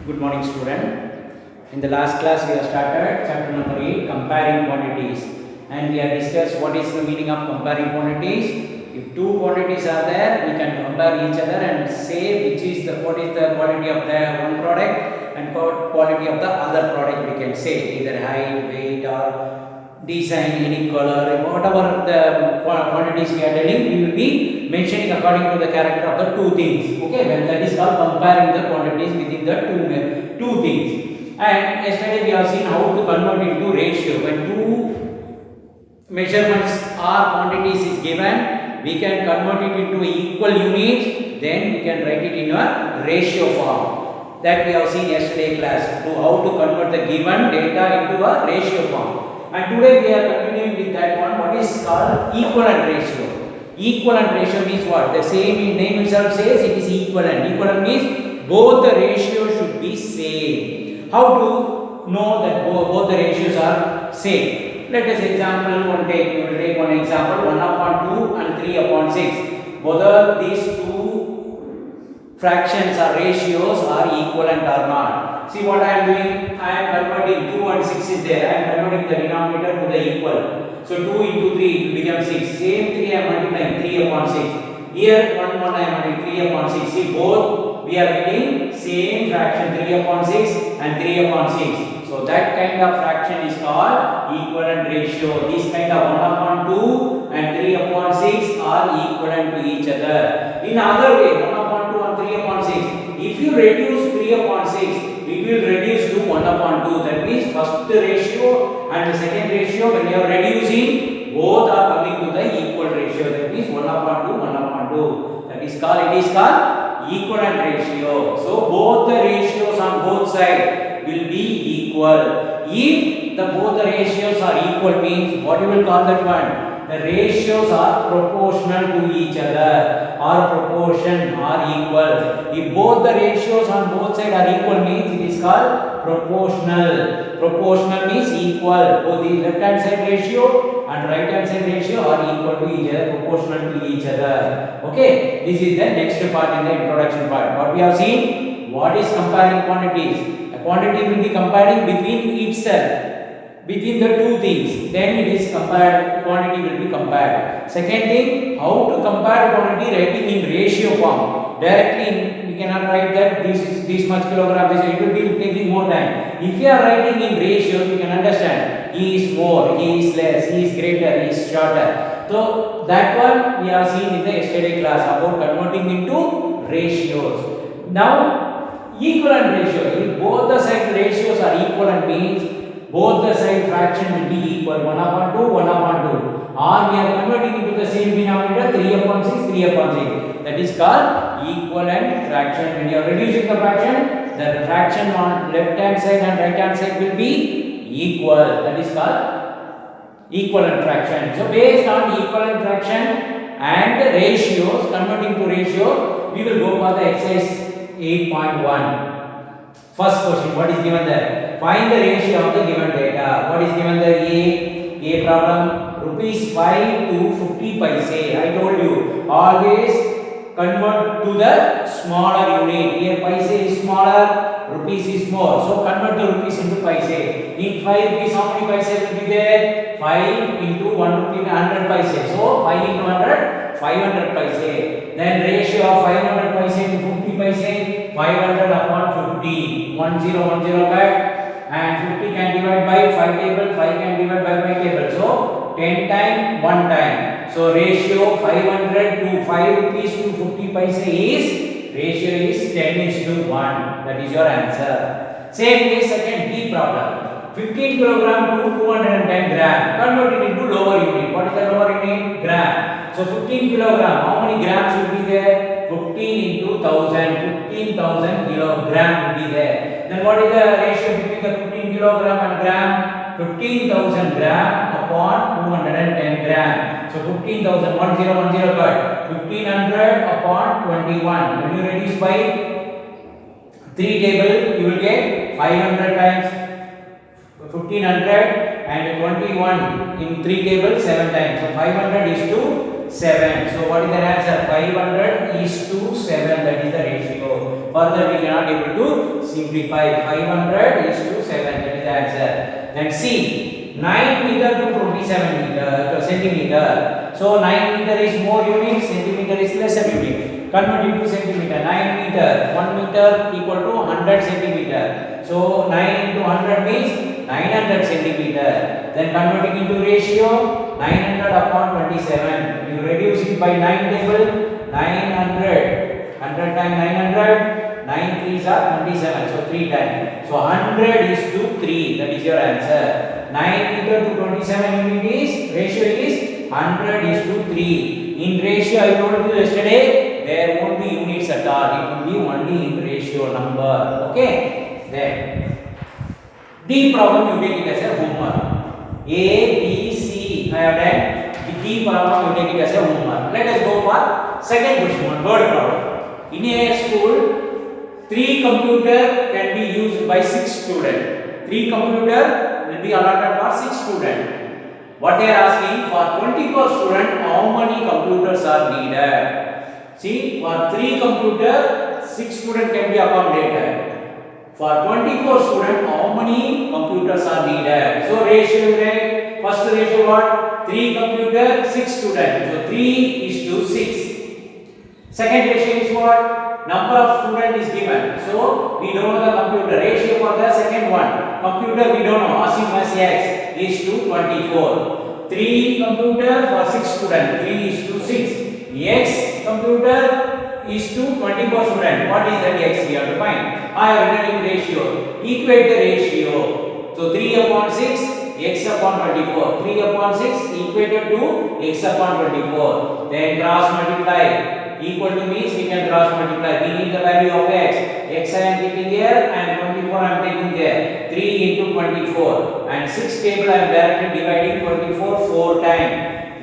Good morning, student. In the last class, we have started chapter number 8, comparing quantities, and we have discussed what is the meaning of comparing quantities. If two quantities are there, we can compare each other and say what is the quality of the one product and quality of the other product. We can say either height, weight, or design, any color, whatever the quantities we are telling, we will be mentioning according to the character of the two things. Okay, well, that is called comparing the quantities within the two things. And yesterday we have seen how to convert into ratio. When two measurements or quantities is given, we can convert it into equal units, then we can write it in a ratio form. That we have seen yesterday class, to how to convert the given data into a ratio form. And today we are continuing with that one, what is called equivalent ratio. Equivalent ratio means what? The same name itself says it is equivalent. Equivalent means both the ratios should be same. How to know that both the ratios are same? Let us example one take. We will take one example, 1/2 and 3/6. Whether these two fractions or ratios are equivalent or not. See what I am doing? I am converting 2 and 6 is there. I am converting the denominator to the equal. So 2 into 3 it will become 6. Same 3 I am multiplying 3/6. Here 1 I am multiplying 3/6. See both we are getting same fraction 3/6 and 3/6. So that kind of fraction is called equivalent ratio. This kind of 1/2 and 3/6 are equivalent to each other. In other way, 1/2 and 3/6. If you reduce 3/6, it will reduce to 1/2. That means first ratio and the second ratio, when you are reducing, both are coming to the equal ratio. That means 1/2, 1/2. That is called, it is called equivalent ratio. So both the ratios on both sides will be equal. If both the ratios are equal means what you will call that one? The ratios are proportional to each other, or proportion or equal. If both the ratios on both sides are equal means it is called proportional. Proportional means equal. Both the left hand side ratio and right hand side ratio are equal to each other, proportional to each other. Okay, this is the next part in the introduction part. What we have seen, what is comparing quantities? A quantity will be comparing between itself, between the two things, then it is compared, quantity will be compared. Second thing, how to compare quantity, writing in ratio form. Directly we cannot write that this is this much kilogram, this it will be taking more time. If you are writing in ratio, you can understand he is more, he is less, he is greater, he is shorter. So that one we have seen in the yesterday class about converting into ratios. Now equivalent ratio, if both the side ratios are equivalent means both the side fraction will be equal, 1/2, 1/2. Or we are converting into the same denominator 3/6, 3/6. That is called equivalent fraction. When you are reducing the fraction, the fraction on left hand side and right hand side will be equal. That is called equivalent fraction. So based on equivalent fraction and the ratios, converting to ratio, we will go for the exercise 8.1. First question, what is given there? Find the ratio of the given data. What is given there? A problem, rupees 5 to 50 paise. I told you, always convert to the smaller unit. Here paise is smaller, rupees is more. So convert the rupees into paise. In 5 rupees, how many paise will be there? 5 into 1 rupee, 100 paise. So 5 into 100, 500 paise. Then ratio of 500 paise to 50 paise, 500 upon 50, 1010 back, and 50 can divide by 5 table, 5 can divide by 5 table. So 10 time, 1 time. So ratio 500 to 5 rupees to 50 paise is, ratio is 10:1. That is your answer. Same case, second B problem. 15 kilogram to 210 gram. Convert it into lower unit. What is the lower unit? Gram. So 15 kilogram, how many grams will be there? 15 into 1000, 15,000 kilogram will be there. Then what is the ratio between the 15 kilogram and gram? 15,000 gram upon 210 gram. So 15,000, 1010 cut. 1500 upon 21. When you reduce by 3 table, you will get 500 times 1500 and 21 in 3 table 7 times. So 500 is to 7. So what is the answer? 500 is to 7. That is the ratio. further we cannot able to simplify. 500 is to 7, that is the answer. Then C, 9 meter to 27 meter centimeter. So 9 meter is more unit, centimeter is lesser unit. Convert into centimeter. 9 meter, 1 meter equal to 100 centimeter. So 9 into 100 means 900 centimeter. Then converting into ratio, 900 upon 27. You reduce it by 9 table, 900. 100 times 900, 9 3s are 27. So 3 times. So 100 is to 3. That is your answer. 9 meter to 27 unit is, ratio is 100 is to 3. In ratio, I told you yesterday, there won't be units at all. It will be only in ratio number. Okay? Then D problem you take it as a homework. A, B, C I have done. The D problem you take it as a homework. Let us go for second question, one word problem. In a school, 3 computers can be used by 6 students. 3 computers will be allotted for 6 students. What they are asking, for 24 students, how many computers are needed? See, for 3 computers, 6 students can be accommodated. For 24 students, how many computers are needed? So ratio, right? First ratio what? 3 computers, 6 students. So 3 is to 6. Second ratio is what? Number of students is given. So we don't know the computer. Ratio for the second one. Computer we don't know. Assume as x is to 24. 3 computer for 6 students. 3 is to 6. X computer is to 24 students. What is that x we have to find? I have written in ratio. Equate the ratio. So 3 upon 6, x upon 24. 3 upon 6 equated to x upon 24. Then cross multiply. Equal to means we can cross multiply. We need the value of x. X I am taking here and 24 I am taking there. 3 into 24. And 6 table I am directly dividing 24 4 times.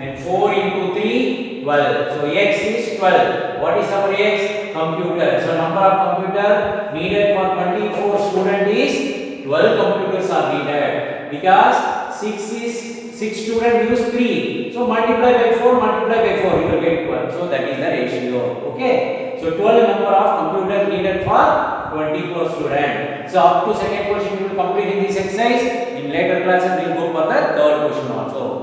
And 4 into 3, 12. So x is 12. What is our x? Computer. So number of computer needed for 24 student is 12 computers are needed. Because 6 student use 3. So multiply by 4, multiply by 4, you will get 12. So that is the ratio. Okay. So 12 number of computers needed for 24 students. So up to second question we will complete in this exercise. In later classes we will go for the third question also.